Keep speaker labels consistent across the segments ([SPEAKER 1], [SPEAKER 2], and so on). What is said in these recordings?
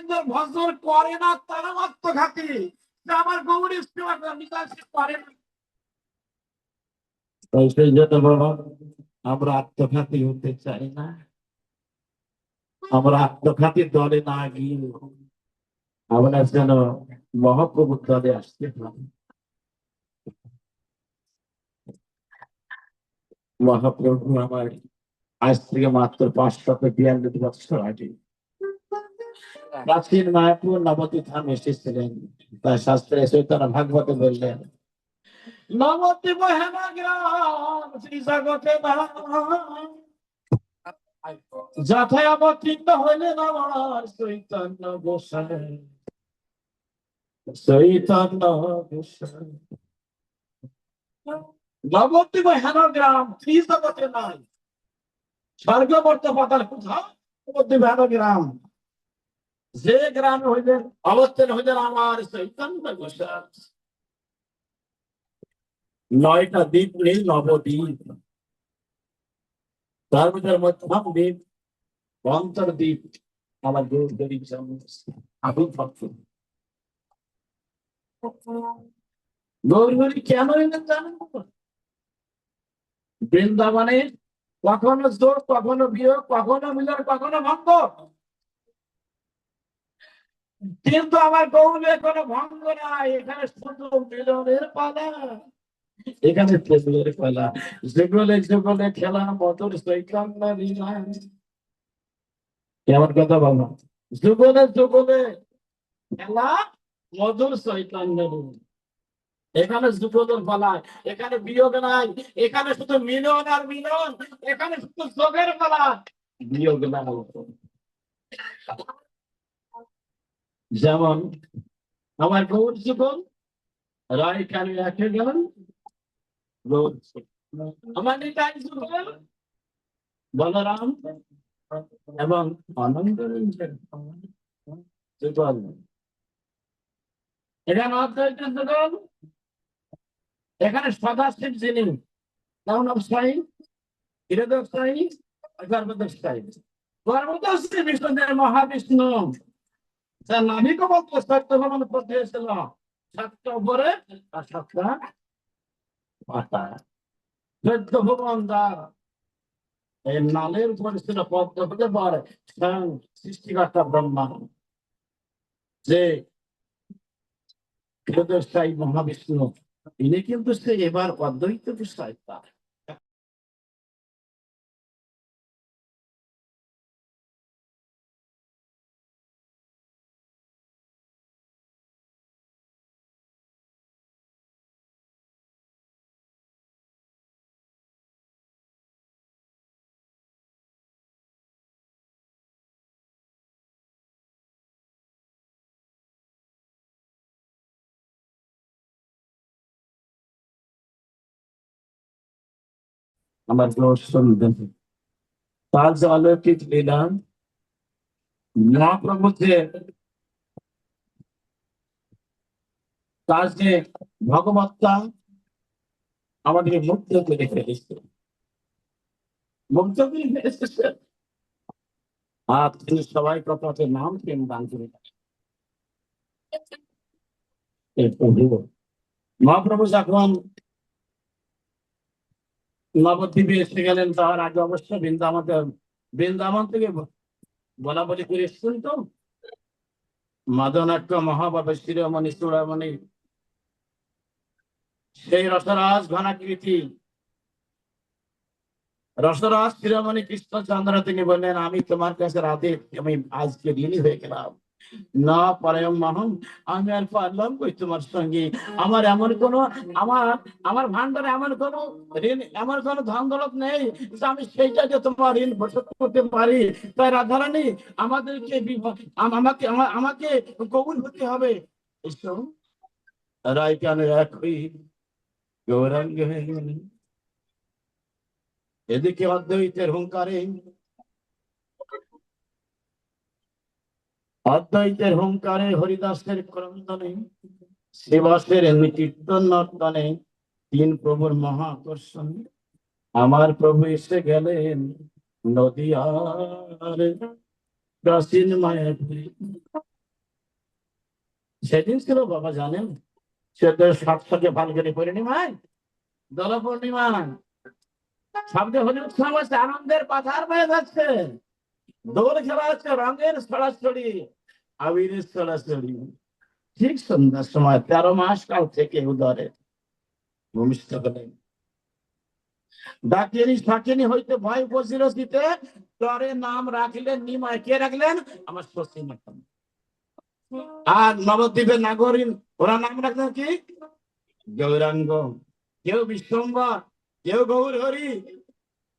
[SPEAKER 1] গোবিন্দের ভজন করে না তারা আত্মঘাতী, যে আমার গৌরী নিকাশ করে না। সেই জন্য বাবা আমরা আত্মঘাতী হতে চাই না, আমরা আত্মঘাতীর দলে না গিয়ে আমরা যেন মহাপ্রভুর দলে আসতে পারি। মহাপ্রভু আমার আজ থেকে মাত্র 542 বছর আগে প্রাচীন মায়াপুর নবদ্বীপ ধাম এসেছিলেন। তার শাস্ত্রে চৈতন্য ভাগবতে বললেন, নবদ্বীপ হেমগ্রাম শ্রী জগতে যথায় অবতীর্ণ হইলেন আমার চৈতন্য গোসাই, চৈতন্য গোসাই। নবদ্বীপ হেমগ্রাম শ্রী জগতে নাই, স্বর্গবর্ত পাতাল কোথাও নবদ্বীপ হেমগ্রাম। যে গ্রাম হইলেন অবস্থান হইলেন আমার চৈতন্য গোসাই। 9টা দ্বীপ নেই, নবদ্বীপ। তার ভিতরে মধ্যম দ্বীপ অন্তর্দ্বীপ আমার গরিব আবির্ভক্ত। গৌরী কেন এলেন জানেন? বৃন্দাবনে কখনো জোর, কখনো বিয়োগ, কখনো মিলন, কখনো ভঙ্গ, কিন্তু আমার গৌরের কোনো ভঙ্গ নাই। এখানে শুধু মিলনের পালা, এখানে প্রেমের পালা। যুগলে যুগলে খেলা মধুর চৈতন্য লীলা। কেমন কথা বলো? যুগলে যুগলে খেলা মধুর চৈতন্য লীলা। এখানে যুগলের পালায়, এখানে বিয়োগ নাই, এখানে শুধু মিলন আর মিলন, এখানে শুধু যোগের পালা, বিয়োগ নাই। যেমন আমার গৌর যুগল রায় কানে রেখে গেলেন, আমার নিতাই যুগল বলরাম এবং আনন্দ যুগল। এখানে অদ্বৈত যুগল, এখানে সদাশিব যিনি নবসায়ী, হৃদয়সায়ী, গর্ভদস্থায়ী। গর্ভদস্থায়ী বিষ্ণুদেব মহাবিষ্ণু যার নামিক বলতো সত্য ভ্রমণ করতে এসেছিল 7টা উপরে আর 7টা পাতা, 14 ভুবন দ্বার। এই নালের উপরে ছিল পদ্ম হতে পারে স্বয়ং সৃষ্টিকর্তা ব্রহ্মা, যে হৃদয়সায়ী মহাবিষ্ণু, ইনি কিন্তু সে এবার অদ্বৈত বিষয় তার। আমার শুনবেন তার যে অলৌকিক লীলা, মহাপ্রভু যে তার যে ভগবত্তা আমাদেরকে মুক্ত করে ফেলেছে, মুক্ত করে ফেলেছে। আর তিনি সবাই কথা নাম প্রেম দান করে মহাপ্রভু যখন নবদ্বীপে এসে গেলেন, তার আগে অবশ্য বৃন্দাবন থেকে বলা বলি করে এসছেন তো মাদনাট্য মহাভাবে শিরোমণি চূড়ামণি, সেই রসরাজ ঘনাকৃতি রসরাজ শিরোমণি কৃষ্ণচন্দ্র, তিনি বললেন আমি তোমার কাছে রাধে, আমি আজকে ঋণী হয়ে গেলাম না পরম মহম, আমি আর পারলাম কই তোমার সঙ্গে। আমার এমন কোন আমার আমার ভান্ডারে এমন কোন ঋণ, এমন কোন ধন দৌলত নেই যে আমি সেইটাকে তোমার ঋণ পরিশোধ করতে পারি। তাই রাধারানী আমাদেরকে আমাকে আমাকে কবুল হতে হবে। রায় কেন একই গৌরাঙ্গ হয়ে গেলেন। এদিকে অদ্বৈতের হুঙ্কারে, অদ্বৈতের হুঙ্কারে, হরিদাসের ক্রন্দনে, শিবাসের কীর্তন নর্তনে, 3 প্রভুর মহা আকর্ষণ। আমার প্রভু এসে গেলেন নদীয়ার প্রাচীন মায়াপুরী। সেদিন ছিল বাবা জানেন 1407 ফাল্গুনি পূর্ণিমায় দোল পূর্ণিমা, শব্দে হোলি উৎসব আছে, আনন্দের পাথার বয়ে যাচ্ছে, দোল খেলা হচ্ছে, রঙের ছড়াছড়ি, আবিরের ছড়াছড়ি। ঠিক সন্ধ্যার সময় 13 মাস কাল থেকে উদরে ভূমিষ্ঠ হলেন। ডাকিনি শাকিনি হইতে ভয় বসিল দিতে, তরে নাম রাখলেন নিমাই। কে রাখলেন? আমার শশী মাতা। আর নবদ্বীপের নাগরিক ওরা নাম রাখলেন কি? গৌরাঙ্গ, কেউ বিশ্বম্বর, কেউ গৌর হরি,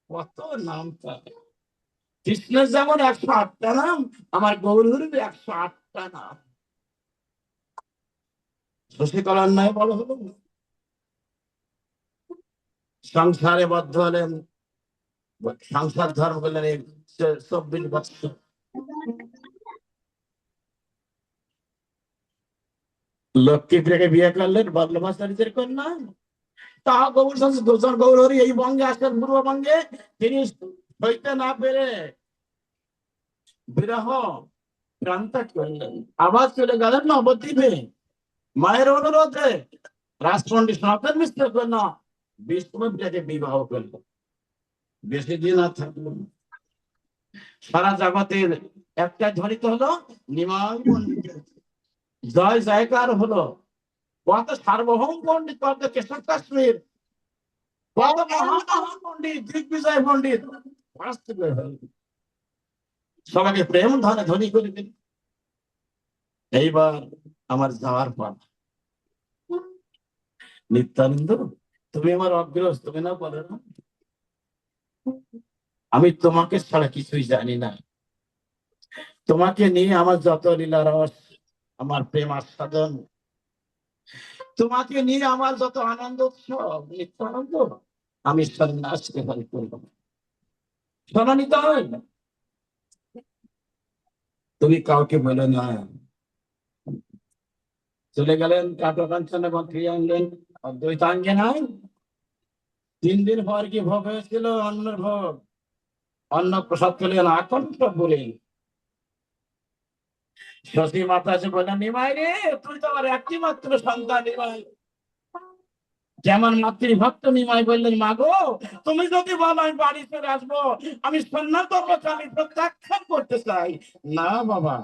[SPEAKER 1] কত নাম তার। কৃষ্ণের যেমন 108টা নাম, আমার গৌর হরির 108টা নাম। শশীকলার নয় বড় হলো, সংসারে বদ্ধ হলেন, সংসার ধর্ম করলেন 24 বছর। লক্ষ্মীপ্রিয়াকে বিয়ে করলেন, বল্লভাচার্যের কন্যা। তা গৌর দোষর গৌর হরি এই বঙ্গে আসেন, পূর্ববঙ্গে। তিনি সইতে না পেরে বিরহ প্রান্ত করলেন, আবার চলে গেলেন নবদ্বীপে। মায়ের অনুরোধে রাজপণ্ডিত সনাতন মিশ্রের কন্যা বিষ্ণুপ্রিয়াকে বিবাহ করলেন। বেশি দিন আর থাকলো না। সারা জগতের একটা ধ্বনিত হলো নিমাই পণ্ডিত, জয় জয়কার হলো। কত সার্বভৌম পণ্ডিত, কত কেশব কাশ্মীর, কত মহান পণ্ডিত, দিগ্বিজয় পণ্ডিত সবাইকে প্রেম ধনে ধ্বনি করে দিল। এইবার আমার যাওয়ার পর নিত্যানন্দ, তুমি আমার অগ্রজ, তুমি না বলে না আমি তোমাকে ছাড়া কিছুই জানি না। তোমাকে নিয়ে আমার যত লীলা রস, আমার প্রেম আস্বাদন, তোমাকে নিয়ে আমার যত আনন্দ উৎসব, নিত্যানন্দ, আমি সন্ন্যাস গ্রহণ করব। শোনো নিতাই, তুমি কাউকে বলে না। চলে গেলেন কাঠকাঞ্চন ফিরে আনলেন অদ্বৈতাঙ্গে নাই। 3 দিন পর কি ভোগ হয়েছিল? অন্নের ভোগ। অন্ন প্রসাদ পেলেন আকণ্ঠ বলে। শশী মাতা এসে বললেন, নিমাই রে, তুই তো আমার একটি মাত্র সন্তান নিমাই। যেমন মাতৃভক্ত নিমাই বললেন, মা গো, তুমি যদি বলো আমি বাড়ি চলে আসবো, আমি সন্ন্যাস ধর্মকে আমি প্রত্যাখ্যান করতে চাই। না বাবা,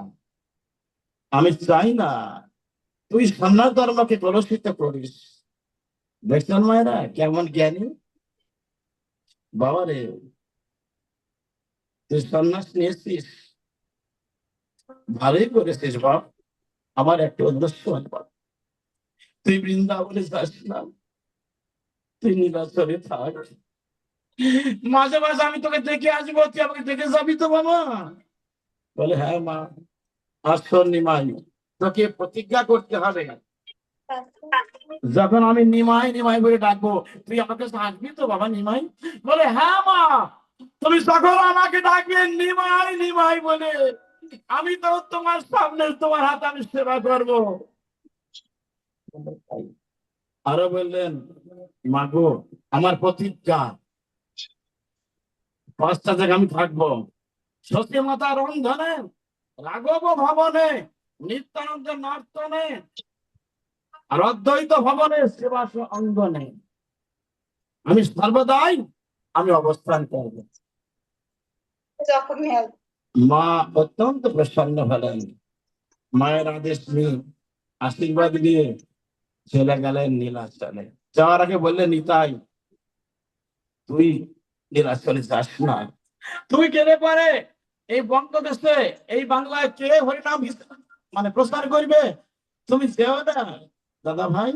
[SPEAKER 1] আমি চাই না তুই সন্ন্যাস ধর্মকে কলুষিত করিস। দেখছেন মায়েরা কেমন জ্ঞানী। বাবা রে, তুই সন্ন্যাস নিয়েছিস, ভালোই করেছিস বাপ। আমার একটা উদ্দেশ্য আছে বাপ, তুই বৃন্দাবনে যাস না, তুই নীলাচলে থাক। মাঝে মাঝে আমি তোকে দেখে আসবো, তুই আমাকে দেখে যাবি তো বাবা? বলে, হ্যাঁ মা, আসল নিমাই, তোকে প্রতিজ্ঞা করতে হবে, যখন আমি নিমাই নিমাই বলে ডাকবো তুই আমাকে আসবি তো বাবা নিমাই? বলে, হ্যাঁ মা, তুমি যখন আমাকে ডাকবে নিমাই নিমাই বলে, আমি তো তোমার সামনে তোমার হাতে আমি সেবা করবো। আরো বললেন, মা গো, আমার প্রতিজ্ঞা, 5টা জায়গায় আমি থাকবো। সতী মাতা রন্ধনে, রাঘব ভবনে, নিত্যানন্দের নর্তনে, আর অদ্বৈত ভবনে সেবা অঙ্গনে আমি সর্বদাই আমি অবস্থান করব। মা অত্যন্ত প্রসন্ন হলেন। মায়ের আদেশ নিয়ে, আশীর্বাদ নিয়ে চলে গেলেন নীলাচলে। যাওয়ার আগে বললেন, নিতাই, তুই নীলাচলে যাস না। তুই গেলে পারে এই বঙ্গদেশে, এই বাংলায় কে হরিনাম মানে প্রচার করবে, তুমি যেও না। দাদা ভাই,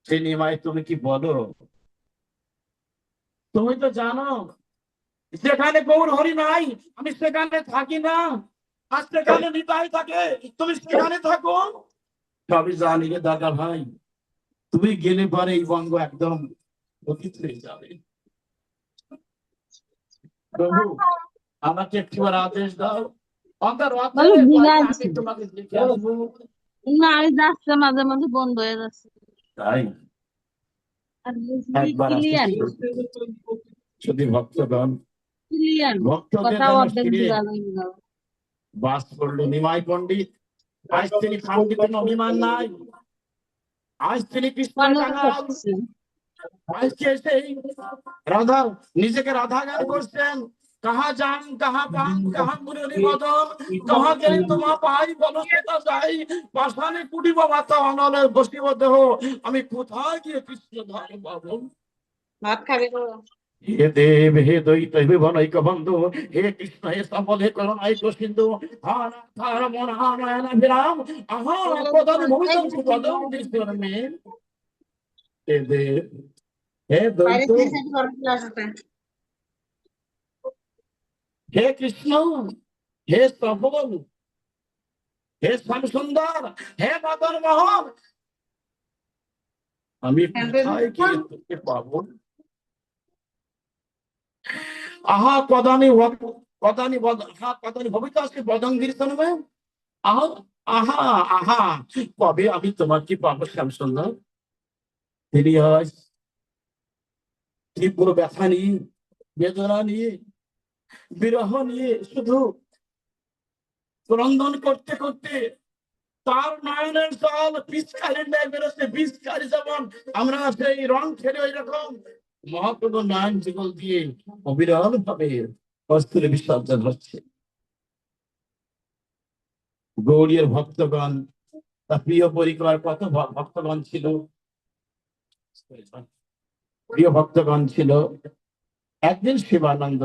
[SPEAKER 1] সেই নিমাই তুমি কি বলো? তুমি তো জানো যেখানে গৌর হরি নাই আমি সেখানে থাকি না, আর সেখানে নিতাই থাকে, তুমি সেখানে থাকো। সবই জানি রে দাদা ভাই, তুমি গেলে পরে এই বঙ্গ একদম পবিত্র হয়ে যাবে। প্রভু, আমাকে একটিবার আদেশ দাও, অন্তর
[SPEAKER 2] বলো ঘুরে
[SPEAKER 1] আমি
[SPEAKER 2] আসছি।
[SPEAKER 1] তোমাকে দেখে আসবো।
[SPEAKER 2] না, আমি যাচ্ছে মাঝে মাঝে বন্ধ হয়ে যাচ্ছে।
[SPEAKER 1] তাই
[SPEAKER 2] আর
[SPEAKER 1] একবার
[SPEAKER 2] ক্লিয়ার,
[SPEAKER 1] আসতেছি, যদি ভক্তগণ,
[SPEAKER 2] ক্লিয়ার
[SPEAKER 1] ভক্তদের
[SPEAKER 2] কথা
[SPEAKER 1] যেন
[SPEAKER 2] অর্ধেক
[SPEAKER 1] শিরে
[SPEAKER 2] বোঝা যায় না।
[SPEAKER 1] বাস করলো নিমাই পণ্ডিত। আজ তিনি পাণ্ডিতের অভিমান নাই, আজ তিনি কৃষ্ণের
[SPEAKER 2] অনেক
[SPEAKER 1] কাঙাল,
[SPEAKER 2] করতেছে।
[SPEAKER 1] আজকে সেই রাধা নিজেকে রাধা গান করছেন। কাহা যান কাহা পান কাহা মুরলি বদন, কাহা গেলে তোমা পাই বলো সেটা যাই, পাষাণে কুটিব মাতা অনলে বসিব দেহ, আমি কোথায় গিয়ে কৃষ্ণ ধাম পাবো।
[SPEAKER 2] ভাত খাবে তো?
[SPEAKER 1] হে দেব হে দৈত হে বনৈক বন্ধু, হে কৃষ্ণ হে সফল হে করুণাইক সিন্ধু, হার হার মন হারায়ণ বিরাম, আহা পদম ভবিতম পদম দৃশ্যমে। হে দেব হে
[SPEAKER 2] বাইরে
[SPEAKER 1] দৈত
[SPEAKER 2] খেয়েছে গরম গ্লাস ওটা।
[SPEAKER 1] হে কৃষ্ণ, হে সফল, হে শ্যাম সুন্দর, হে মদন মোহন, আমি কোথায় গিয়ে তোকে পাবো। আহা কদানি কদানি আহা কদানি ভবিষ্যৎ বদন দৃশ্যমে, আহা আহা আহা কবে আমি তোমাকে পাবো শ্যাম সুন্দর। তিনি আজ তীব্র ব্যথা নিয়ে, বেদনা নিয়ে, বিরহ নিয়ে শুধু ক্রন্দন করতে করতে তার নয়নের জল পিচকারির ন্যায় বেরোচ্ছে। পিচকারি যেমন আমরা সেই রং ছেড়ে ওই রকম মহাপ্রভু নয়ন যুগল দিয়ে অবিরল ভাবে অস্ত্রে বিসর্জন হচ্ছে। গৌড়ীয় ভক্তগণ, তার প্রিয় পরিবার কত ভক্তগণ ছিল, প্রিয় ভক্তগণ ছিল। একদিন শিবানন্দ,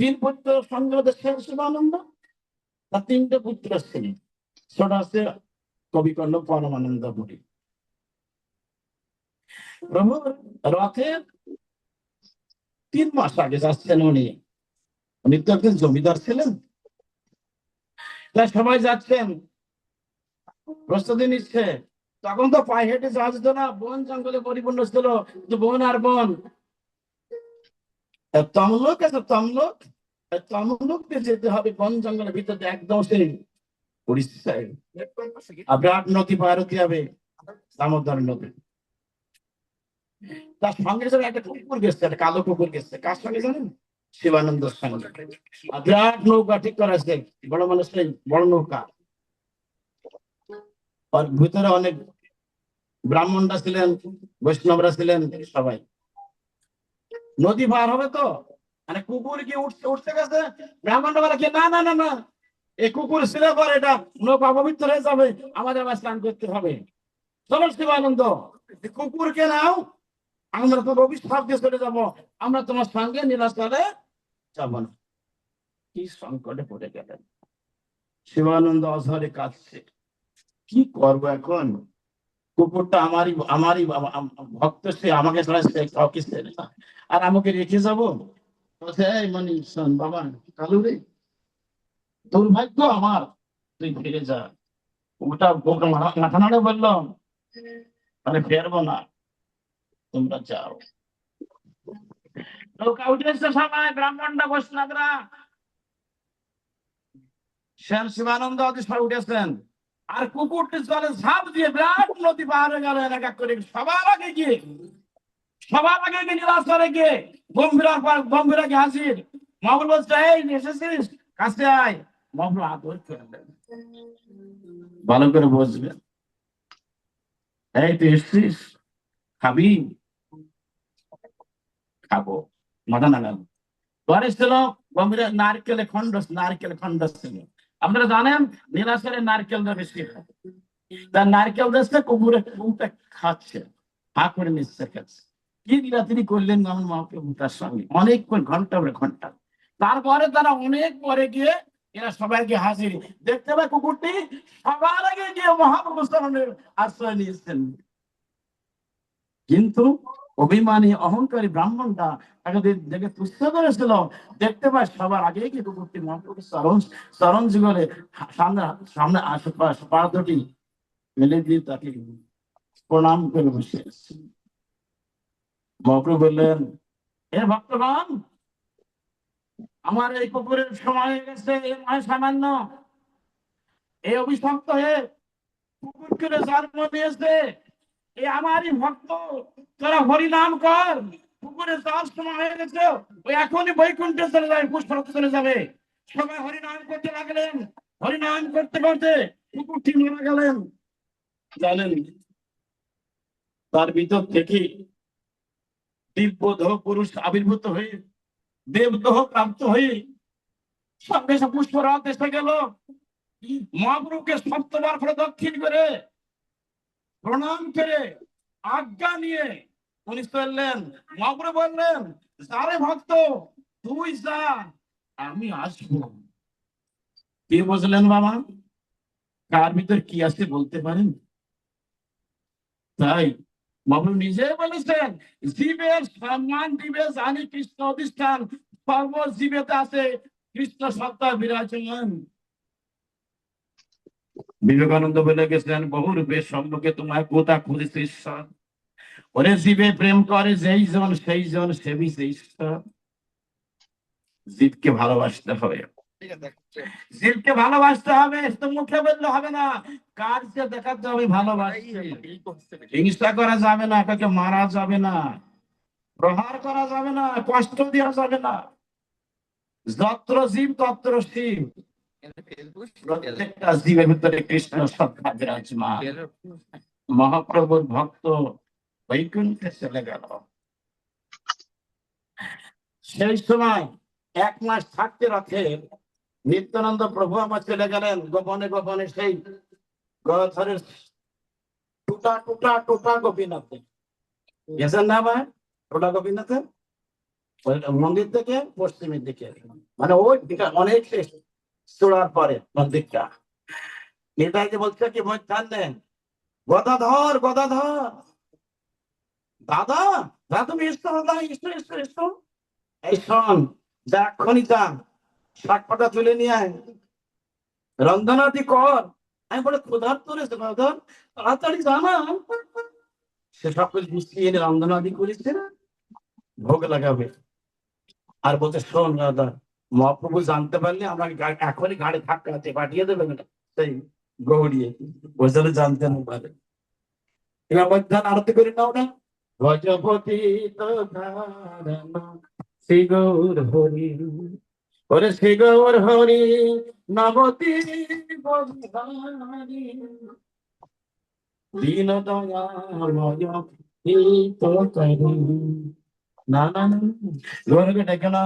[SPEAKER 1] তিন পুত্র সঙ্গে দেশের শিবানন্দ, তার তিনটে পুত্র ছিল। ছোট আছে কবিকর্ণ পরমানন্দ পুরী। প্রভুর রথের 3 মাস আগে যাচ্ছেন উনি, উনি তো একজন জমিদার ছিলেন, তাই সবাই যাচ্ছেন, প্রস্তুতি নিচ্ছে। তখন তো পায়ে হেঁটে যাওয়া যেত না, বন জঙ্গলে পরিপূর্ণ ছিল, বন আর বন। তমলোক আছে তমলোক, তমলোক দিয়ে যেতে হবে বন জঙ্গলের ভিতরে, একদম সেই উড়িষ্যায়। আর বিরাট নদী পার হতে হবে, দামোদর নদী। তার সঙ্গে সঙ্গে একটা কুকুর গেছে, একটা কালো কুকুর গেছে। কার সঙ্গে জানেন? শিবানন্দের সঙ্গে। আর বিরাট নৌকা ঠিক করা আছে, বড় মানুষের বড় নৌকা। আর ভিতরে অনেক ব্রাহ্মণরা ছিলেন, বৈষ্ণবরা ছিলেন, সবাই। নদী পার হবে তো, মানে কুকুর কি উঠতে উঠতে গেছে, ব্রাহ্মণরা বলে কি না না না না, এই কুকুর ছিল পর এটা নৌকা পবিত্র হয়ে যাবে, আমাদের আবার স্নান করতে হবে। চলো শিবানন্দ, কুকুরকে নাও, আমরা তো অভিশাপ দিয়ে চলে যাবো, আমরা তোমার সঙ্গে নীলাচলে যাব না। কি সংকটে পড়ে গেলেন শিবানন্দ, অঝরে কাঁদছে। কি করবো এখন, কুকুরটা আমারই আমারই ভক্ত, সে আমাকে ছাড়া সে কাউকে চেনে না, আর আমাকে রেখে যাবো। বলছে, এই মনি শোন বাবা কালু রে, দুর্ভাগ্য আমার, তুই ফিরে যা। ওটা মাথা নাড়ে বললাম, মানে ফেরবো না, তোমরা যাও। নৌকা উঠেছে সবাই, ব্রাহ্মণরা বৈষ্ণবরা, সেন শিবানন্দ অতিশয় উঠেছেন। আর কুকুরটি জলে ঝাঁপ দিয়ে বিরাট নদী পার হয়ে গেল এক এক করে। সবার আগে গিয়ে নীলাচলে গিয়ে গম্ভীরা গিয়ে হাজির। মহাপ্রভু বলছে, এই এসেছিস, কাছে আয়। মহাপ্রভু আদর করলেন, ভালো করে বসবেন। এই তুই এসছিস, খাবি? খাবো, মাথা নাগাল। পরে ছিল গম্ভীরা নারকেল খন্ড ছিল। আপনারা জানেন নীলাচলে নারকেল বেশি হয়। তার নারকেল দিচ্ছে, কুকুরটা খাচ্ছে, হা করে নিচ্ছে, খাচ্ছে। কি লীলা তিনি করলেন আমার মহাপ্রভু তার সঙ্গে, অনেকক্ষণ, ঘন্টা পরে ঘন্টা। তারপরে তারা অনেক পরে গিয়ে এরা সবাইকে হাজির দেখতে পায়, কুকুরটি সবার আগে গিয়ে মহাপ্রভু চরণের আশ্রয় নিয়েছেন। কিন্তু অভিমানী অহংকারী ব্রাহ্মণটা তাকে দেখে তুচ্ছ করেছিল, দেখতে পায় সবার আগে গিয়ে কুকুরটি মহাপ্রভু চরণ যুগলে সামনে সামনে আশেপাশে পা দুটি মেলে দিয়ে তাকে প্রণাম করে বসে আছে। মহাপ্রভু বললেন, হে ভক্তগণ, আমার এই কুকুরের সময় হয়ে গেছে, এই নয় সামান্য, এই অভিশপ্ত হয়ে কুকুরকে জন্ম দিয়েছে, এই আমারই ভক্ত, তোরা হরিনাম কর। পুকুরে যাওয়ার সময় হয়ে গেছে, ওই এখনই বৈকুণ্ঠে চলে যাবে, পুষ্পরথে চলে যাবে। সবাই হরিনাম করতে লাগলেন। হরিনাম করতে করতে কুকুরটি মারা গেলেন, জানেন তার ভিতর থেকে দিব্যদেহ পুরুষ আবির্ভূত হয়ে দেবদেহ প্রাপ্ত হয়ে সঙ্গে সে পুষ্পরাজ এসে গেল। মহাপ্রভুকে সপ্তবার প্রদক্ষিণ করে প্রণাম করে আজ্ঞা নিয়ে উনি চললেন। মহাপ্রভু বললেন, যারে ভক্ত তুই যা, আমি আসবো। কে বুঝলেন বাবা? কার ভিতর কি আছে বলতে পারেন? তাই মহাপ্রভু নিজে বলেছেন, জীবের সম্মান দিবে জানি কৃষ্ণ অধিষ্ঠান, সর্বজীবেতে আছে কৃষ্ণ সত্তা বিরাজমান। বিবেকানন্দ বলে গেছেন, বহু রূপের সম্মুখে তোমায় কোথা খুঁজেছে ঈশ্বর। ওরে জীবে প্রেম করে যেই জন সেই জন সেবিছে ঈশ্বর। জীবকে ভালোবাসতে হবে, জীবকে ভালোবাসতে হবে, তো মুখে বললে হবে না, কার্যে দেখাতে হবে ভালোবাসি। হিংসা করা যাবে না, কাউকে মারা যাবে না, প্রহার করা যাবে না, কষ্ট দেওয়া যাবে না। যত্র জীব তত্র শিব। প্রত্যেকটা জীবের ভিতরে কৃষ্ণ সত্তা বিরাজমান। মহাপ্রভুর ভক্ত বৈকুণ্ঠে চলে গেল। সেই সময় 1 মাস থাকতে রথে নিত্যানন্দ প্রভু আমার চলে গেলেন গোপনে গোপনে সেই গথরের টুটা টুটা টুটা গোপীনাথে গেছেন না ভাই? টুটা গোপীনাথে মন্দির থেকে পশ্চিমের দিকে, মানে ওই দিকে অনেক চূড়ার পরে মন্দিরটা। নেতাজি বলছে কি মধ্যাহ্নে, গদাধর গদাধর, দাদা দাদা তুমি এসো, দাদা এসো এসো এসো, এই শোন, যা এক্ষুনি যা শাক পাতা তুলে নিয়ে আয়, রন্ধনাদি কর। আমি বলে ক্ষুধার্ত রয়েছে বাদর, তাড়াতাড়ি জানা। সে সকল মিষ্টি এনে রন্ধনাদি করেছে, ভোগ লাগাবে। আর বলছে, শোন দাদা, মহাপ্রভু জানতে পারলে আমাকে এখনই গাড়ি ধাক্কাতে পাঠিয়ে দেবে না, সেই গৌড়িয়ে বসলে জানতে না পারে। এবার মধ্যাহ্ন আরতি করে নাও না, গজপতি তো ধারণা শ্রী গৌর হরি, ওরে শ্রী গৌর হরি নবতী বধারি, দীন দয়াময় হিত করি। না না না, গৌরকে ডেকে না,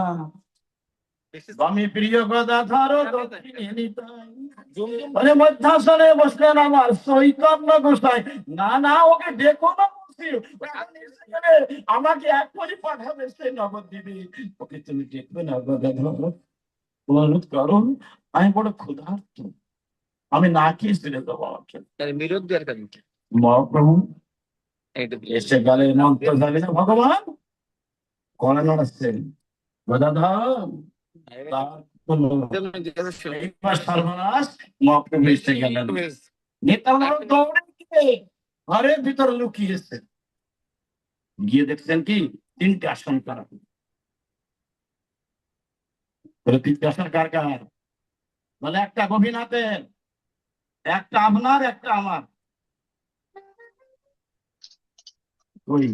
[SPEAKER 1] স্বামী প্রিয় গদাধর দক্ষিণে নিতাই। আরে মধ্যাসনে বসলেন আমার চৈতন্য গোসাই। না না, ওকে ডেকো না বলছি, আমাকে এখনই পাঠাবে সে নবদ্বীপে। ওকে তুমি দেখবে না গদাধর, অনুরোধ করো, আমি বড় ক্ষুধার্ত, আমি না খেয়ে ফিরে দেবো আমাকে। মহাপ্রভু এসে গেলে মন্ত্র যাবে না ভগবান, কড়া নড়াচ্ছেন গদাধর, সর্বনাশ। মহাপ্রভু এসে গেলেন, নিত্যানন্দ দৌড়ে গিয়ে ঘরের ভিতর লুকিয়েছে, গিয়ে দেখছেন কি 3টে আসন করা। তিনটে আসন কার কার? বলে একটা গোপীনাথের, একটা আপনার, একটা আমার। ওই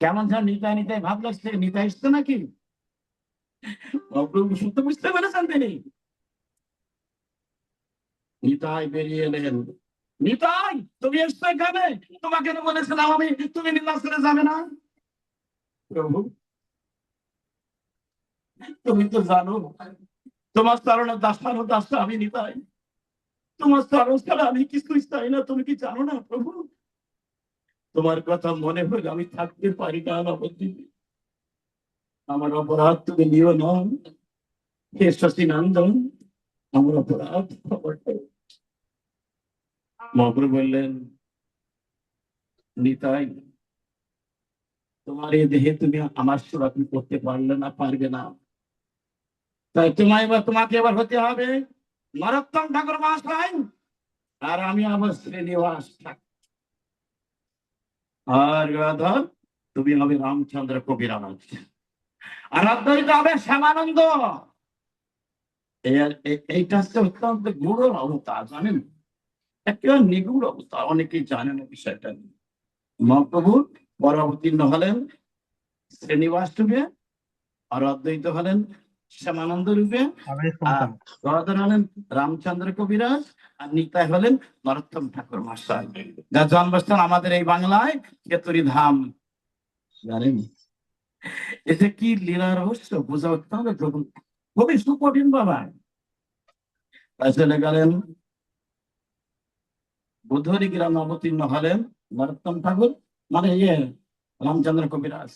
[SPEAKER 1] কেমন যেন নিতাই নিতাই ভাব লাগছে, নিতাই এসছে নাকি? মহাপ্রভু সত্য বুঝতে পেরেছেন তিনি। নিতাই বেরিয়ে এলেন, নিতাই তুমি এসছো এখানে, তোমাকে তো বলেছিলাম আমি, তুমি নীলাচলে যাবে না। প্রভু তুমি তো জানো তোমার চরণে দাসানো দাসা আমি নিতাই, তোমার চরণ ছাড়া আমি কিছুই চাই না, তুমি কি জানো না প্রভু? তোমার কথা মনে হলে আমি থাকতে পারি না নবদ্বীপে, আমার অপরাধ তুমি নিও না, হে শশীনন্দন, আমার অপরাধ ক্ষমা করো। মহাপ্রভু বললেন, নিতাই তোমার এই দেহে তুমি আমার সেবা তুমি করতে পারলে না, পারবে না, তাই তোমাকে এবার হতে হবে নরোত্তম ঠাকুর মহাশয়, আর আমি আমার শ্রীনিবাস ঠাকুর। আর গাধর তুমি হবে রামচন্দ্র কবিরাজ, আর অদ্বৈত হবে শ্যামানন্দ। এইটা হচ্ছে অত্যন্ত গূঢ় অবতার, জানেন, একেবারে নিগুড় অবতার, অনেকেই জানেন বিষয়টা। মহাপ্রভু পর অবতীর্ণ হলেন শ্রীনিবাস যুগে, আর অদ্বৈত হলেন শ্যামানন্দ রূপে।
[SPEAKER 3] আমি
[SPEAKER 1] আর
[SPEAKER 3] শুনতাম।
[SPEAKER 1] গদাধর হলেন রামচন্দ্র কবিরাজ, আর নিতাই হলেন নরোত্তম ঠাকুর মশাই, যার জন্মস্থান আমাদের এই বাংলায় কেতুরি ধাম। জানেন এতে কি লীলা রহস্য বোঝা অত্যন্ত খুবই সুকঠিন বাবা। তাই চলে গেলেন বুধরি গ্রামে অবতীর্ণ হলেন নরোত্তম ঠাকুর, মানে রামচন্দ্র কবিরাজ।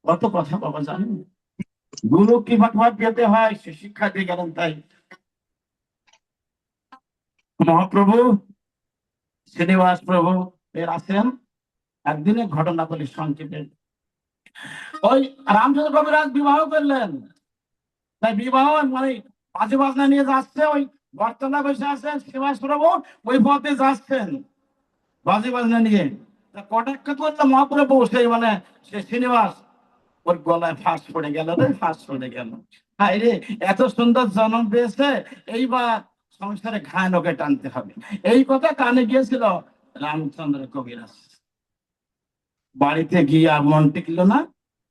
[SPEAKER 1] কত কথা বাবা জানেন, গুরু কিভাবে পেতে হয় সে শিক্ষা দিয়ে গেলেন। তাই মহাপ্রভু শ্রীনিবাস প্রভু এর আছেন। একদিনের ঘটনা বলি সংক্ষেপে। ওই রামচন্দ্র কবিরাজ বিবাহ করলেন, তাই বিবাহ মানে বাজে বাজনা নিয়ে যাচ্ছে, ওই বর্তনা বসে আছেন শ্রীনিবাস প্রভু, ওই পথে যাচ্ছেন বাজে বাজনা নিয়ে। তা কটাক্ষ করলো মহাপ্রভু, সেই মানে সে শ্রীনিবাস, ওর গলায় ফাঁস পড়ে গেল রে, ফাঁস পড়ে গেল। হায় রে, এত সুন্দর জন্ম পেয়েছে, এইবার সংসারে ঘায় লোকে টানতে হবে, এই কথা কানে গিয়েছিল রামচন্দ্র কবিরাজ। বাড়িতে গিয়ে আর মন টিকলো না।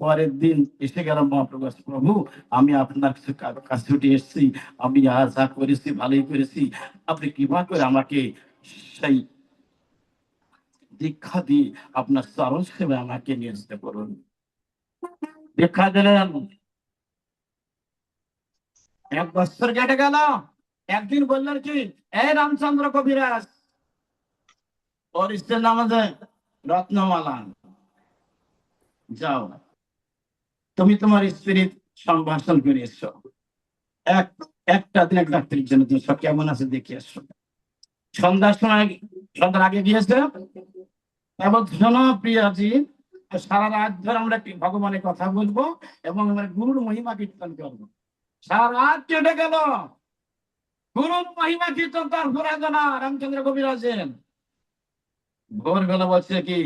[SPEAKER 1] পরের দিন এসে গেল মহাপ্রভু, প্রভু আমি আপনার কাছে ছুটে এসেছি, আমি যা করেছি ভালোই করেছি, আপনি কৃপা করে আমাকে সেই দীক্ষা দিয়ে আপনার চরণ সেবায় আমাকে নিয়োজিত করুন। দীক্ষা দিলেন। 1 বছর কেটে গেল। একদিন বললেন কি, এই রামচন্দ্র কবিরাজ, ওর স্ত্রীর নাম আছে রত্নমালা, যাও তুমি তোমার স্ত্রীর সম্ভাষণ করে এসছো, একটা দিন এক রাত্রির জন্য তুমি সব কেমন আছে দেখে এসছো। সন্ধ্যার সময়, সন্ধ্যার আগে গিয়েছে এবং শোনো প্রিয়াজি, সারা রাত ধরে আমরা ভগবানের কথা বলবো এবং আমরা গুরুর মহিমা কীর্তন করবো। সারা রাত কেটে গেল, গুরুর মহিমা কীর্তন তার ঘোরা জানা রামচন্দ্র কবিরাজের। ভোরবেলা বলছে কি,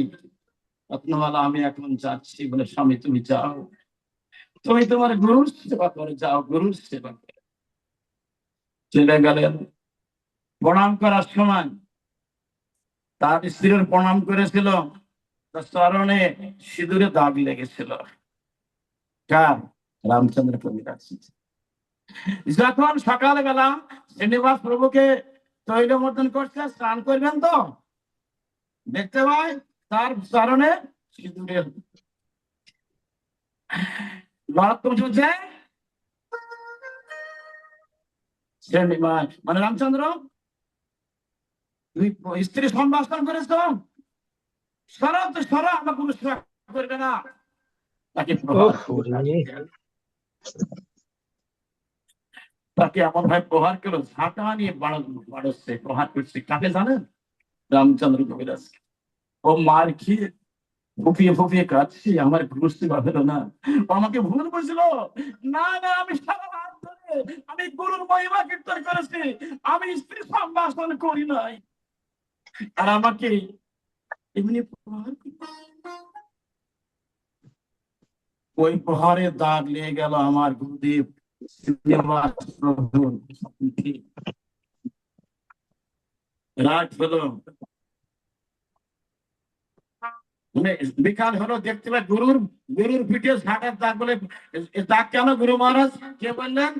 [SPEAKER 1] রত্নমালা আমি এখন যাচ্ছি, বলে স্বামী তুমি যাও, তুমি তোমার গুরুর সেবা করে যাও, গুরুর সেবা করে। চলে গেলেন। প্রণাম করার সময় তার স্ত্রীর প্রণাম করেছিল, তার চরণে সিঁদুরে দাগ লেগেছিল। কার? রামচন্দ্র কবিরাজ। যখন সকালবেলা শ্রীনিবাস প্রভুকে তৈলমর্দন করছে, স্নান করবেন তো দেখতে পাই তার চরণে সিঁদুরে নরোত্তম শুনছে, মানে রামচন্দ্র তুমি স্ত্রী সম্ভাষণ করেছ, সরব তো সর, আমার পুরুষ করবে না। তাকে তাকে এমন ভাবে প্রহার করলো, ঝাঁটা নিয়ে বাড়ছে, প্রহার করছে। কাকে জানেন? রামচন্দ্র কবিরাজ। ও মার খেয়ে ফুপিয়ে ফুপিয়ে কাঁদছি, আমার বুঝতে পারলো না, ও আমাকে ভুল বুঝছিল। না না, আমি সারা রাত ধরে আমি গুরুর মহিমা কীর্তন করেছি, আমি স্ত্রী সম্ভাষণ করি নাই, আর আমাকে এমনি প্রহার করছে। ওই প্রহারে দাগ লেগে গেল আমার গুরুদেব শ্রীনিবাস প্রভুর। রাত হলো, বিকাল হলো, দেখতে পাই গুরুর পিঠে ঝাঁটার দাগ। বলে দাগ কেন গুরু মহারাজ? কে বললেন?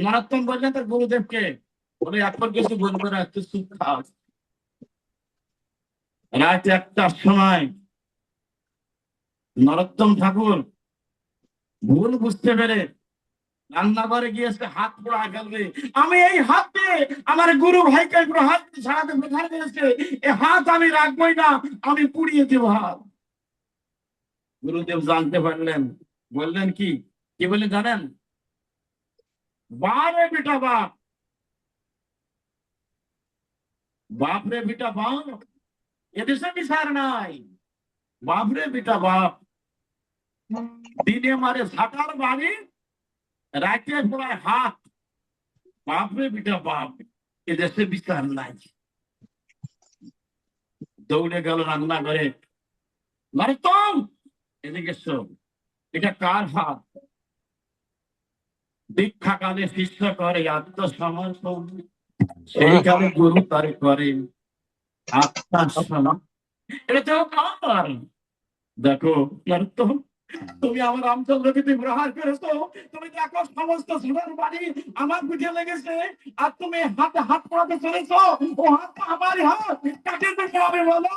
[SPEAKER 1] নরোত্তম বললেন তার গুরুদেবকে। বলে এখন কিছু বলবো না, একটু চুপ থাক। রাত 1টার সময় নরোত্তম ঠাকুর ভুল বুঝতে পেরে রান্নাঘরে গিয়েছে, হাত পোড়া গেলবে, আমি এই হাত দিয়ে আমার গুরু ভাইকে একটু হাত ছাড়াতে বোঝা দিয়েছে, এই হাত আমি রাখবোই না, আমি পুড়িয়ে দেবো হাত। গুরুদেব জানতে পারলেন, বললেন কি, কি বলে জানেন? বারে বেটা বাপ, বাপরে বেটা বাপ, এদেশে বিচার নাই। বাপরে বেটা বাপ, দিনে মারে ঝাঁটার বাড়ি, রাতে পড়ায় হাত, বাপরে বেটা বাপ, এদেশে বিচার নাই। দৌড়ে গেল রান্নাঘরে, নরোত্তম এদিকে এসো, এটা কার হাত? দীক্ষা কালে শিষ্য করে আত্মসমর্পণ, সেই কালে গুরু তারে করে আত্মার সমর্পণ। এটা তো কার? দেখো নরোত্তম, তুমি আমার রামচন্দ্রকে তুমি প্রহার করেছো, তুমি দেখো সমস্ত সোনার বাড়ি আমার পিঠে লেগেছে, আর তুমি হাতে হাত পড়াতে চলেছো। ও হাত তো আমারই হাত, কাকে দেখে হবে বলো,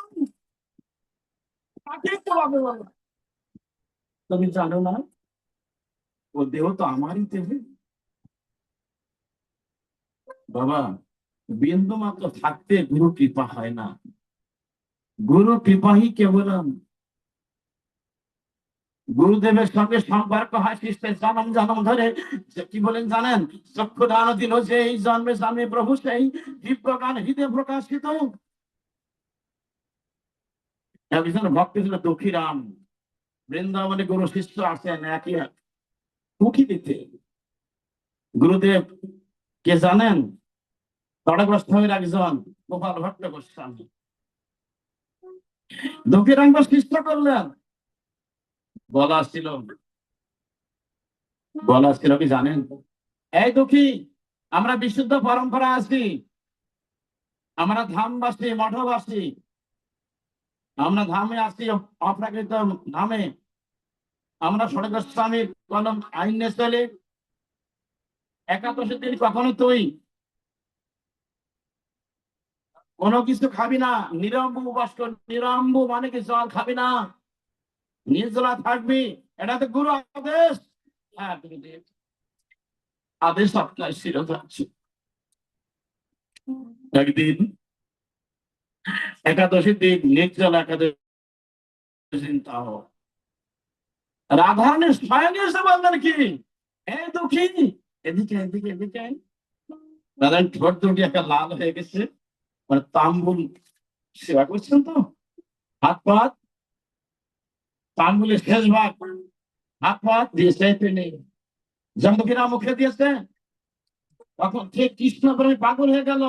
[SPEAKER 1] কাকে তো হবে বলো। তুমি জানো না ও দেহ তো আমারই দেহ। বাবা, বিন্দু মাত্র থাকতে গুরু কৃপা হয় না, গুরু কৃপাই কেবলম। গুরুদেবের সঙ্গে সম্পর্ক হয় শিষ্যের জনম জনম ধরে। যে কি বলেন জানেন, চক্ষু দান দিল যে এই জন্মে জন্মে প্রভু সেই দিব্য গান হৃদয় প্রকাশিত। একজন ভক্ত ছিল দক্ষিরাম, বৃন্দাবনে গুরু শিষ্য আসেন একই পুঁথি দিতে। গুরুদেব কে জানেন? তড়া গোস্বামীর একজন, গোপাল ভট্ট গোস্বামী। দক্ষিরামকে শিষ্য করলেন। বলা ছিল, বলা ছিল কি জানেন, এই দুঃখী, আমরা বিশুদ্ধ পরম্পরা আছি, আমরা ধামবাসী মঠবাসী, আমরা ধামে আছি, অপ্রাকৃত ধামে। আমরা স্বর্গস্বামীর কলম আইনে চলে। একাদশী দিন কখনো তুই কোনো কিছু খাবি না, নিরম্বু বাস কর। নিরম্বু মানে কি, জল খাবি না, নির্জলা থাকবি, এটা তো গুরু আদেশ। হ্যাঁ গুরুদেব, আদেশ আপনার শিরোধার্য। একদিন একাদশীর দিন, নির্জলা একাদশী দিন, তাও রাধারানীর স্বয়ং এসে বললেন কি, এই দুঃখী, এদিকে এদিকে এদিকে আয়। রাধারানী ঠোঁট দুটি একটা লাল হয়ে গেছে, মানে তাম্বুল সেবা করছেন তো, হাত পাত, তাম্বুলের শেষ ভাগ হাত পাত দিয়েছে পেনে, যখন কিনা মুখে দিয়েছে, তখন ঠিক কৃষ্ণ প্রেমে পাগল হয়ে গেল।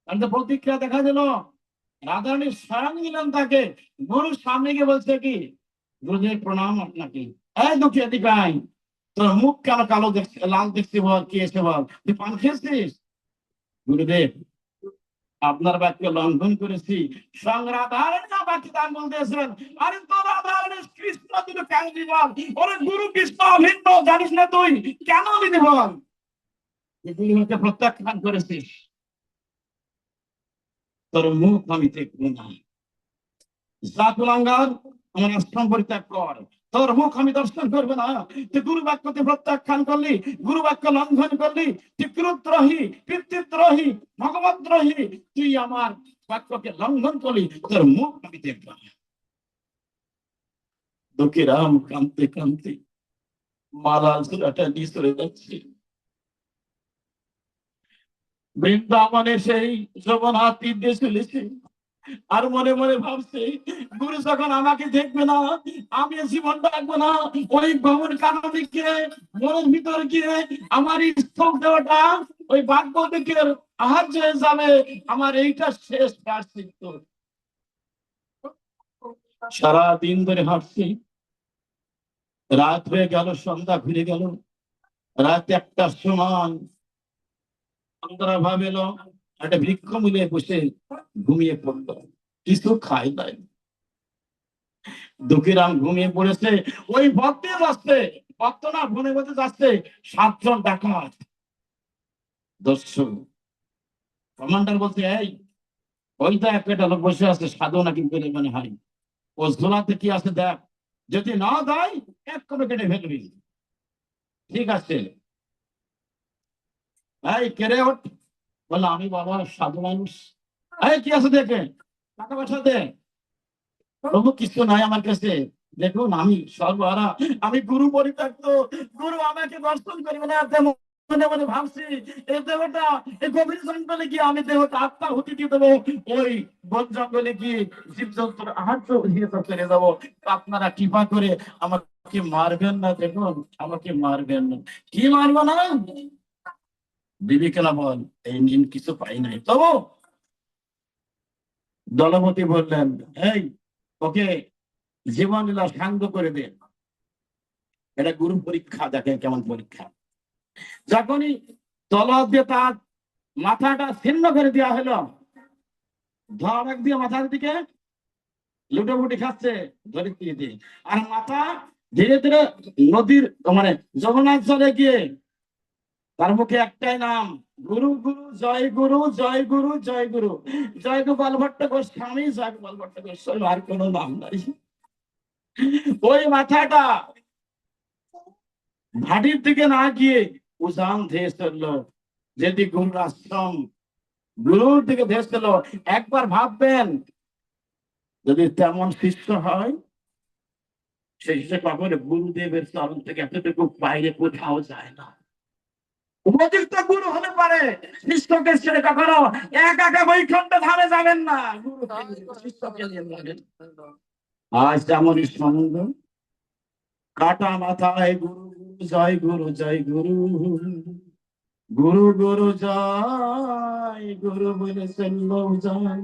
[SPEAKER 1] তার তো প্রতিক্রিয়া দেখা দিল। রাধারানী স্বয়ং দিলেন তাকে, গুরুর সামনে গিয়ে বলছে কি, গুরুদেব প্রণাম আপনাকে। এই দুঃখী এদিকে আয়, তোর মুখ কেন কালো দেখছে, লাল দেখছি বল, কি এসে বল, তুই পান খেয়েছিস? গুরুদেব, আপনার বাক্য লঙ্ঘন করেছি। সংরাধারণী বাক্য আঙ্গুল দিয়েছিলেন। আরে তো রাধারণী কৃষ্ণ তুই কেন বল, ওরে গুরু কৃষ্ণ অভিন্ন জানিস না তুই, কেন দিদি বল, তুই হচ্ছে প্রত্যাখ্যান করেছিস, তোর মুখ আমি দেখবো না। যা কুলাঙ্গার, আমার আশ্রম পরিত্যাগ কর, তোর মুখ আমি দর্শন করবো না। তুই গুরু বাক্যকে প্রত্যাখ্যান করলি, গুরু বাক্য লঙ্ঘন করলি, তুই ক্রুদ্রোহী, পিতৃদ্রোহী, ভগবদ্রোহী, তুই আমার বাক্যকে লঙ্ঘন করলি, তোর মুখ আমি দেখবো না। দুঃখীরাম কান্তে কান্তে মালা চূড়াটা নিয়ে চলে যাচ্ছে। বৃন্দাবনে সেই যৌবন হাত তীর দিয়ে চলেছে, আর মনে মনে ভাবছে, গুরু যখন আমাকে দেখবে না, আমি জীবন রাখবো না। ওই ভবন কাননে গিয়ে, মনের ভিতর গিয়ে আমার স্থল দেওয়াটা ওই ভাগ্যদিকের আহার্য হয়ে যাবে। আমার এইটা শেষ প্রায়শ্চিত্ত। সারাদিন ধরে হাঁটছি, রাত হয়ে গেল, সন্ধ্যা ঘুরে গেল। রাত 1টার সময় অন্তরা ভাবিল, একটা বৃক্ষ মূলে বসে ঘুমিয়ে পড়লো, কিছু খাই নাই। দুঃখীরাম ঘুমিয়ে পড়েছে। ওই ভক্তে যাচ্ছে, ভক্ত না বনে বসে যাচ্ছে 7জন ডাকাত দস্যু। কমান্ডার বলছে, এই ওই তো একটা লোক বসে আছে, সাধু নাকি বলে মনে হয়, ও ঝোলাতে কি আছে দেখ, যদি না দেয় এক করে কেটে ফেলবি। ঠিক আছে, এই কেড়ে ওঠ। বললো, আমি বাবা সাধু মানুষ, এই কি আছে দেখে, টাকা পয়সা দে। প্রভু, কিছু নাই আমার কাছে, দেখুন আমি সর্বহারা, আমি গুরু পরিত্যক্ত, গুরু আমাকে দর্শন করবে না। মনে মনে ভাবছি, এই দেহটা এই গভীর জঙ্গলে গিয়ে আমি দেহটা আত্মা হুতি দিয়ে দেবো, ওই বন জঙ্গলে গিয়ে জীবজন্তুর আহার্য দিয়ে চলে যাবো। আপনারা কৃপা করে আমাকে মারবেন না, দেখুন আমাকে মারবেন না। কি মারবো না, বিবেচনা বল, এই নিন কিছু পাই নাই। তবু দলপতি বললেন, এই ওকে জীবন লীলা সাঙ্গ করে দেন, এটা গুরু পরীক্ষা, দেখেন কেমন পরীক্ষা। যখনই তলব দিয়ে তার মাথাটা ছিন্ন করে দেওয়া হলো, ধড়াক দিয়ে মাথার দিকে লুটোপুটি খাচ্ছে ধরিত্রীতে। আর মাথা ধীরে ধীরে নদীর মানে যমুনার জলে গিয়ে তার মুখে একটাই নাম, গুরু গুরু জয় গুরু জয় গুরু জয় গুরু। জয় গোপাল ভট্ট গোস্বামী, জয় গোপাল ভট্ট গোস্বামী, আর কোনো নাম নাই। ওই মাথাটা ভাটির দিকে না গিয়ে উজান ধেয়ে চললো, যেটি গুরুর আশ্রম, গুরুর দিকে ধেয়ে চললো। একবার ভাববেন, যদি তেমন শিষ্য হয়, সেই শিষ্য কখনো গুরুদেবের চরণ থেকে এতটুকু বাইরে কোথাও যায় না। উপযুক্ত গুরু হতে পারে, শিষ্যকে ছেড়ে কখনো একা একা বৈকুণ্ঠ ধামে যাবেন না, গুরুকে নিয়ে, শিষ্যকে নিয়ে যাবেন। আজ তেমনই সম্বন্ধ, কাটা মাথায় গুরু গুরু জয় গুরু জয় গুরু, গুরু গুরু জয় গুরু বলে চললো উজান,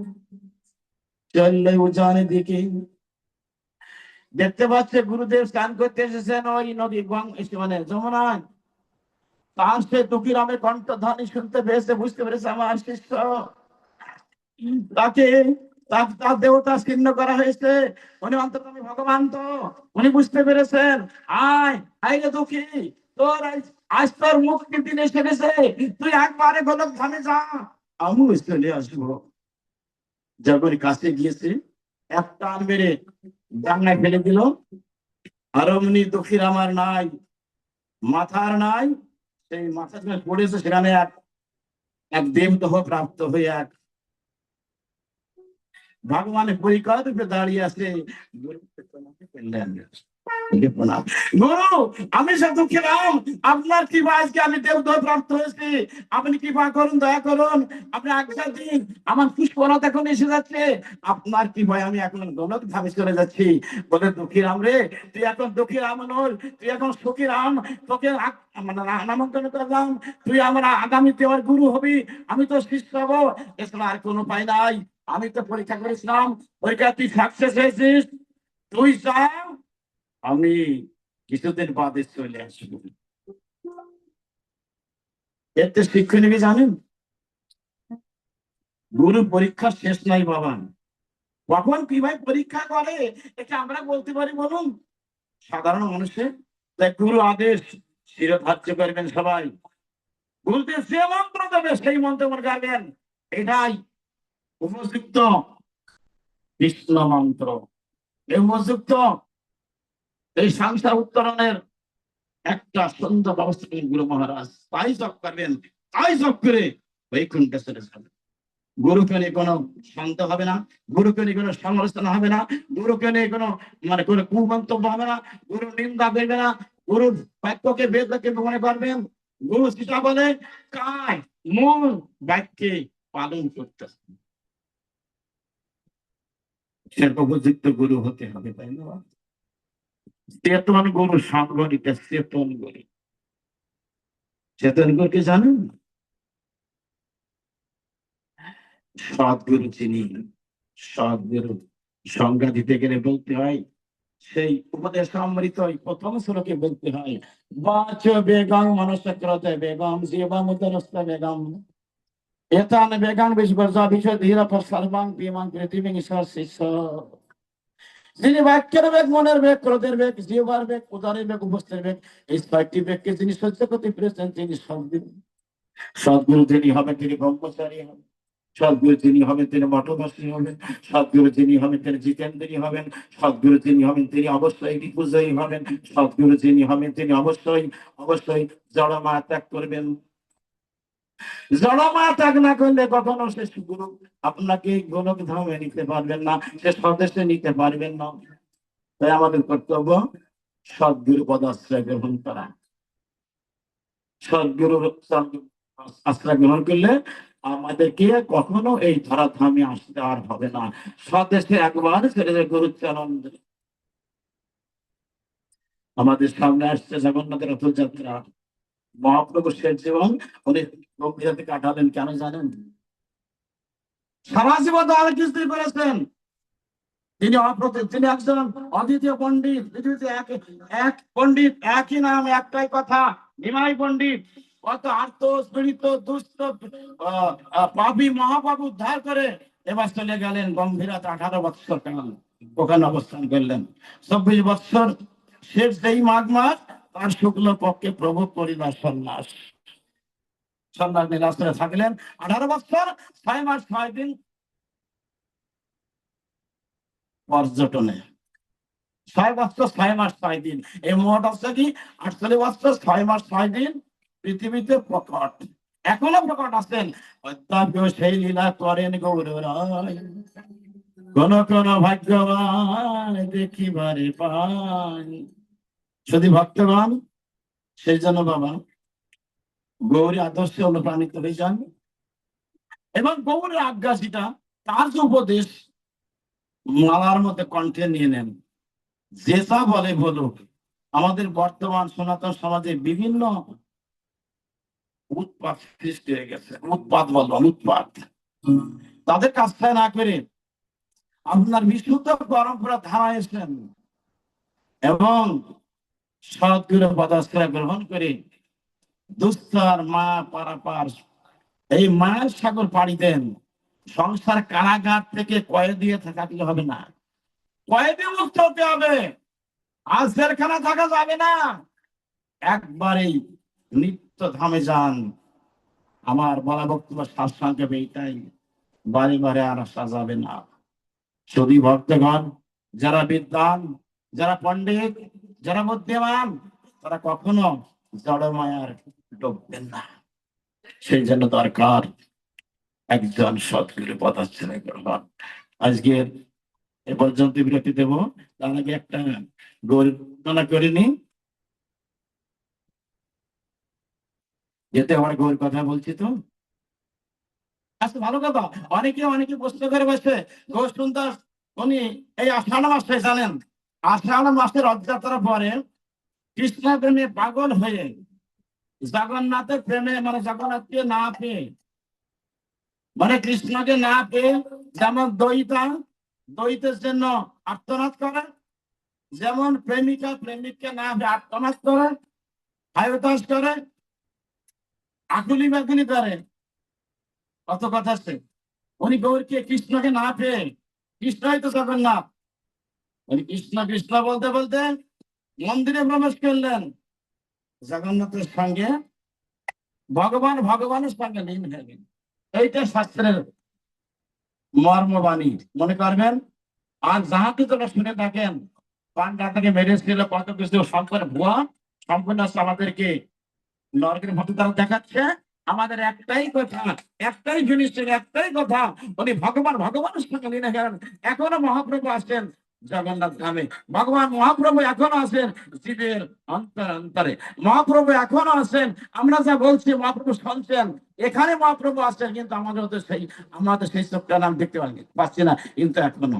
[SPEAKER 1] চললে উজানের দিকে। দেখতে পাচ্ছে গুরুদেব স্নান করতে এসেছেন ওই নদী মানে যমুনায়। তার সে দুঃখীরামের কণ্ঠধ্বনি শুনতে পেয়েছে, বুঝতে পেরেছে আমার শিষ্য, তাকে তার দেবতা ছিন্ন করা হয়েছে, উনি অন্তর্যামী ভগবান। তো উনি বুঝতে পেরেছেন, আয় আয় রে দুঃখী, তোর আজ তোর মুক্তির দিন এসে গেছে, তুই একবারে গোলক ধামে যা, আমিও চলে আসবো। যখন কাছে গিয়েছে, এক টান মেরে ডাঙ্গায় ফেলে দিল। আর অমনি দুঃখীর আমার নাই, মাথার নাই, সেই মাথা পড়েছে, সেখানে এক এক দেবদেহ প্রাপ্ত হয়ে এক ভগবানের পরিকর রূপে দাঁড়িয়ে আছে। গুরু, আমি সে দুঃখীরাম, আপনার কৃপা আজকে আমি দেবদেহ প্রাপ্ত হয়েছি, আপনি কৃপা করুন, দয়া করুন, আপনি আজ্ঞা দিন। আমার পুষ্পলতা এখন এসে যাচ্ছে, আপনার কৃপায় আমি এখন গোলক ধামে চলে যাচ্ছি। বলে দুঃখীরাম রে, তুই এখন দুঃখীরাম নল, তুই এখন সুখীরাম, তোকে মানে নামাঙ্কন করলাম, তুই আমার আগামীতে আমার গুরু হবি, আমি তো শিষ্য হবো, এছাড়া আর কোনো উপায় নাই। আমি তো পরীক্ষা করেছিলাম, পরীক্ষা তুই সাকসেস হয়েছিস, তুই যা, আমি কিছুদিন বাদে চলে আসবো। এতে শিক্ষণীয় কি জানেন? গুরু পরীক্ষা শেষ নাই বাবা, কখন কি ভাই পরীক্ষা করে এটা আমরা বলতে পারি বলুন? সাধারণ মানুষের। তাই গুরু আদেশ শিরোধার্য করবেন সবাই, গুরুদেব যে মন্ত্র দেবে সেই মন্ত্র মনে গাবেন, এটাই উপযুক্ত কৃষ্ণ মন্ত্র, এই উপযুক্ত এই সংসার উত্তরণের একটা সুন্দর ব্যবস্থা করেন গুরু মহারাজ। তাই জপ করবেন, তাই জপ করে বৈকুণ্ঠে চলে যাবেন। গুরুকে নিয়ে কোনো সন্দেহ হবে না, গুরুকে নিয়ে কোনো সমালোচনা হবে না, গুরুকে নিয়ে কোনো মানে কোনো কুমন্তব্য হবে না, গুরু নিন্দা দেবে না, গুরুর বাক্যকে বেদকে মনে করবেন। গুরু সেটা বলে কায় মূল বাক্যে পালন করতে, সেরকম উপযুক্ত গুরু হতে হবে, তাই না? চেতন গুরু সঙ্গ নিতে, চেতন গুরু, চেতন গুরুকে জানেন? সদ্গুরু চিনি, সদ্গুরু সংজ্ঞা দিতে গেলে বলতে হয়, সেই উপদেশ অমৃত প্রথম শ্লোকে বলতে হয়, বাচ বেগম মনসক্রতে বেগম জীবম উদরস্থ বেগম এতান বেগম বিশ্বর্জা বিষয় ধীর সর্বাং বিমান পৃথিবী ঈশ্বর শিষ্য। যিনি বাক্যের বেগ, মনের বেগ, ক্রোধের বেগ, জিহ্বার বেগ, উদরের বেগ, উপস্থের বেগ, এই ছয়টি বেগকে যিনি সহ্য করতে পেরেছেন তিনি সদ্গুরু। সদ্গুরু যিনি হবেন তিনি ব্রহ্মচারী হবেন, সদ্গুরু যিনি হবেন তিনি মঠবাসী হবেন, সদ্গুরু যিনি হবেন তিনি জিতেন্দ্রী হবেন, সদ্গুরু যিনি হবেন তিনি অবশ্যই রিপুজয়ী হবেন, সদ্গুরু যিনি হবেন তিনি অবশ্যই অবশ্যই জড়মা ত্যাগ করবেন। জড়মা ত্যাগ না করলে কখনো সে গুরু আপনাকে গোলক ধামে নিতে পারবেন না, সে স্বদেশে নিতে পারবেন না। তাই আমাদের কর্তব্য সদ্গুরু পদাশ্রয় গ্রহণ করা। সদ্গুরুর আশ্রয় গ্রহণ করলে আমাদেরকে কখনো এই ধরাধামে আসতে আর হবে না। স্বদেশে একবার ছেড়ে যায় গুরুচরণ। আমাদের সামনে আসছে জগন্নাথের রথযাত্রা, মহাপ্রভু শেষ জীবন উনি গম্ভীরাতে কাটালেন কেন জানেন? সারা জীবন আরেক কিছুই করেছেন, তিনি তিনি একজন অদ্বিতীয় পণ্ডিত, পৃথিবীতে এক পণ্ডিত, একই নাম, একটাই কথা, নিমাই পণ্ডিত। কত আর্ত পীড়িত দুষ্ট পাপী মহাপাপ উদ্ধার করে এবার চলে গেলেন গম্ভীরাতে 18 বৎসর কাল। ওখানে অবস্থান করলেন 24 বৎসর। শেষ যেই মাঘ মাস, তার শুক্ল পক্ষে প্রভু করিল সন্ন্যাস। সন্ন্যাস নীলাশ্রমে থাকলেন 18 বৎসর, 6 মাস 6 দিন পর্যটনে। 6 বৎসর 6 মাস 6 দিন, এই মোট হচ্ছে কি 48 বৎসর 6 মাস 6 দিন পৃথিবীতে প্রকট। এখনো প্রকট আছেন। অদ্যাপিও সেই লীলা করেন গৌর রায়, কোন কোন ভাগ্যবান দেখিবারে পায়। যদি ভক্তগণ সেই জন্য বাবা গৌরী আদর্শে অনুপ্রাণিত হয়ে যান এবং গৌরের আজ্ঞা যেটা, তার যে উপদেশ মালার মধ্যে কণ্ঠে নিয়ে নেন। যে যা বলে বলুক, আমাদের বর্তমান সনাতন সমাজে বিভিন্ন উৎপাত সৃষ্টি হয়ে গেছে। উৎপাত বলবো, উৎপাত। তাদের কাজটা না করে আপনার বিশুদ্ধ পরম্পরা ধারা এসেন এবং সদ্গুরু পদাশ্রয় গ্রহণ করে দুস্তর মা পারাপার এই মায়ের সাগর পাড়ি দেন। সংসার কারাগার থেকে কয়েদিয়ে থাকলে হবে না, কয়েদি মুক্ত হতে হবে। আজ জেলখানা থাকা যাবে না, একবারেই নিত্য ধামে যান। আমার বলা বক্তব্য সারসংক্ষেপে এইটাই, বারে বারে আর আসা যাবে না। যদি ভক্তগণ যারা বিদ্বান, যারা পণ্ডিত, যারা বুদ্ধিমান, তারা কখনো জড় মায়ার ডুববেন না। সেই জন্য দরকার একজন সৎগুরু পদাশ্রয় গ্রহণ। আজকের এ পর্যন্ত বিরতি দেব, তার আগে একটা গৌরবনা করে নি। যেতে আমার গৌর কথা বলছি তো, আচ্ছা ভালো কথা। অনেকে অনেকে প্রশ্ন করে বসে গৌর সুন্দর উনি এই আষাঢ় মাসে জানেন, আষাঢ় মাসের রথযাত্রার পরে কৃষ্ণ প্রেমে পাগল হয়ে জগন্নাথের প্রেমে মানে জগন্নাথকে না পেয়ে, মানে কৃষ্ণকে না পেয়ে, যেমন দ্বৈতের জন্য আর্তনাদ করে, যেমন প্রেমিকা প্রেমিককে না পেয়ে আর্তনাদ করে, হায়তাস করে, আকুলি বাকুলি করে, কত কথা আছে। উনি গৌরকে কৃষ্ণকে না পেয়ে, কৃষ্ণই তো জগন্নাথ, উনি কৃষ্ণ কৃষ্ণ বলতে বলতে মন্দিরে প্রবেশ করলেন, জগন্নাথের সঙ্গে ভগবানের সঙ্গে লীন হয়ে গেলেন। এইটা শাস্ত্রের মর্মবাণী মনে করবেন। আর যাহাকে তোরা শুনে থাকেন পান্ডা থেকে মেরেছিল কত কিছু সম্পূর্ণ ভুয়া, সম্পূর্ণ আমাদেরকে নরকের মতো তারা দেখাচ্ছে। আমাদের একটাই কথা, একটাই জিনিসের একটাই কথা, উনি ভগবানের সঙ্গে লীন হয়ে গেলেন। এখনো মহাপ্রভু আসছেন জগন্নাথ ধামে, ভগবান মহাপ্রভু এখনো আছেন জীবের অন্তরে, মহাপ্রভু এখনো আছেন। আমরা যা বলছি মহাপ্রভু শুনছেন, এখানে মহাপ্রভু আসছেন, কিন্তু আমাদের সেই চোখটা নাম দেখতে পাচ্ছি না, কিন্তু এখনো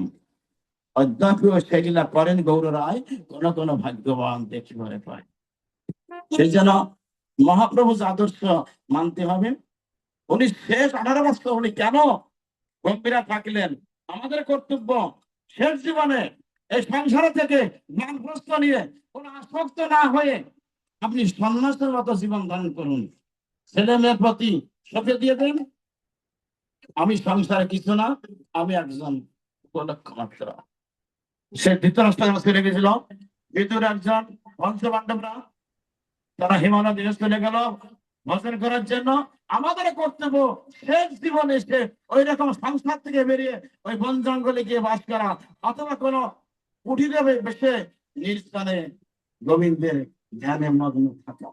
[SPEAKER 1] অদ্যাপিও সেই লীলা করেন গৌর রায়, কোন কোন ভাগ্যবান দেখিবারে পায়। সেই জন্য মহাপ্রভুর আদর্শ মানতে হবে। উনি শেষ 18 বছর উনি কেন গম্ভীরা থাকলেন? আমাদের কর্তব্য শেষ জীবনে এই সংসার থেকে জ্ঞানগ্রস্ত নিয়ে কোন আসক্ত না হয়ে আপনি সন্ন্যাসের মতো জীবন ধারণ করুন। ছেলে মেয়ের প্রতি সঁপে দিয়ে দেন, আমি সংসারে কিছু না, আমি একজন উপলক্ষ মাত্র। সে ধৃতরাষ্ট্র ছেড়ে গেছিল, ভিতরে একজন পঞ্চপাণ্ডবরা তারা হিমালয় দেশে চলে গেল ভজন করার জন্য। আমাদের কর্তব্য শেষ জীবনে এসে ওই রকম সংসার থেকে বেরিয়ে ওই বন জঙ্গলে গিয়ে বাস করা, অথবা কোনো কুটিরে বসে নির্জনে গোবিন্দের ধ্যানে মগ্ন থাকা।